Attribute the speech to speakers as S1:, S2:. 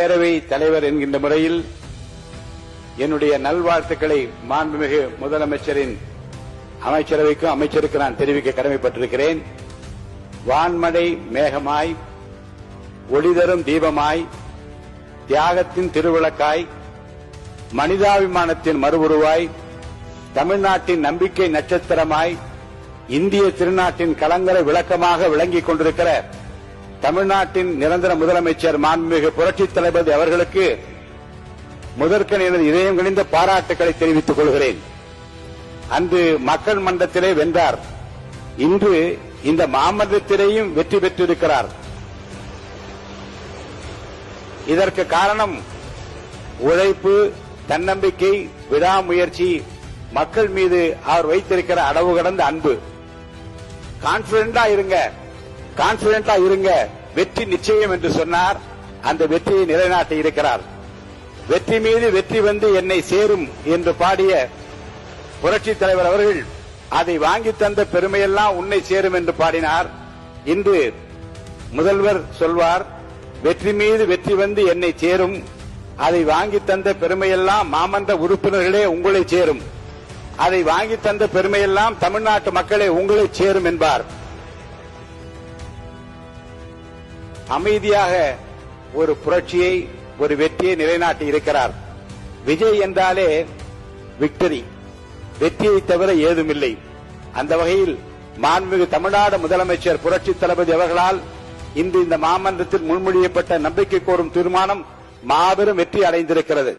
S1: பேரவை தலைவர் என்கின்ற முறையில் என்னுடைய நல்வாழ்த்துக்களை மாண்புமிகு முதலமைச்சரின் அமைச்சரவைக்கும் அமைச்சருக்கு நான் தெரிவிக்க கடமைப்பட்டிருக்கிறேன். வான்மழை மேகமாய், ஒளிதரும் தீபமாய், தியாகத்தின் திருவிளக்காய், மனிதாபிமானத்தின் மறுவுருவாய், தமிழ்நாட்டின் நம்பிக்கை நட்சத்திரமாய், இந்திய திருநாட்டின் கலங்கரை விளக்கமாக விளங்கிக் கொண்டிருக்கிற தமிழ்நாட்டின் நிரந்தர முதலமைச்சர் மாண்புமிகு புரட்சித் தளபதி அவர்களுக்கு முதற்கண் எனது இதயம் கனிந்த பாராட்டுக்களை தெரிவித்துக் கொள்கிறேன். அன்று மக்கள் மன்றத்திலே வென்றார். இன்று இந்த மாமன்றத்திலேயும் வெற்றி பெற்றிருக்கிறார். இதற்கு காரணம் உழைப்பு, தன்னம்பிக்கை, விடாமுயற்சி, மக்கள் மீது அவர் வைத்திருக்கிற அளவு கடந்த அன்பு. கான்பிடண்டா இருங்க, வெற்றி நிச்சயம் என்று சொன்னார். அந்த வெற்றியை நிலைநாட்டி இருக்கிறார். வெற்றி மீது வெற்றி வந்து என்னை சேரும் என்று பாடிய புரட்சித் தலைவர் அவர்கள் அதை வாங்கி தந்த பெருமையெல்லாம் உன்னை சேரும் என்று பாடினார். இன்று முதல்வர் சொல்வார், வெற்றி மீது வெற்றி வந்து என்னை சேரும், அதை வாங்கி தந்த பெருமையெல்லாம் மாமன்ற உறுப்பினர்களே உங்களை சேரும், அதை வாங்கி தந்த பெருமையெல்லாம் தமிழ்நாட்டு மக்களே உங்களை சேரும் என்பார். அமைதியாக ஒரு புரட்சியை, ஒரு வெற்றியை நிலைநாட்டி இருக்கிறார். விஜய் என்றாலே விக்டரி, வெற்றியை தவிர ஏதுமில்லை. அந்த வகையில் மாண்புமிகு தமிழ்நாடு முதலமைச்சர் புரட்சித் தளபதி அவர்களால் இன்று இந்த மாமன்றத்தில் முன்மொழியப்பட்ட நம்பிக்கை கோரும் தீர்மானம் மாபெரும் வெற்றி அடைந்திருக்கிறது.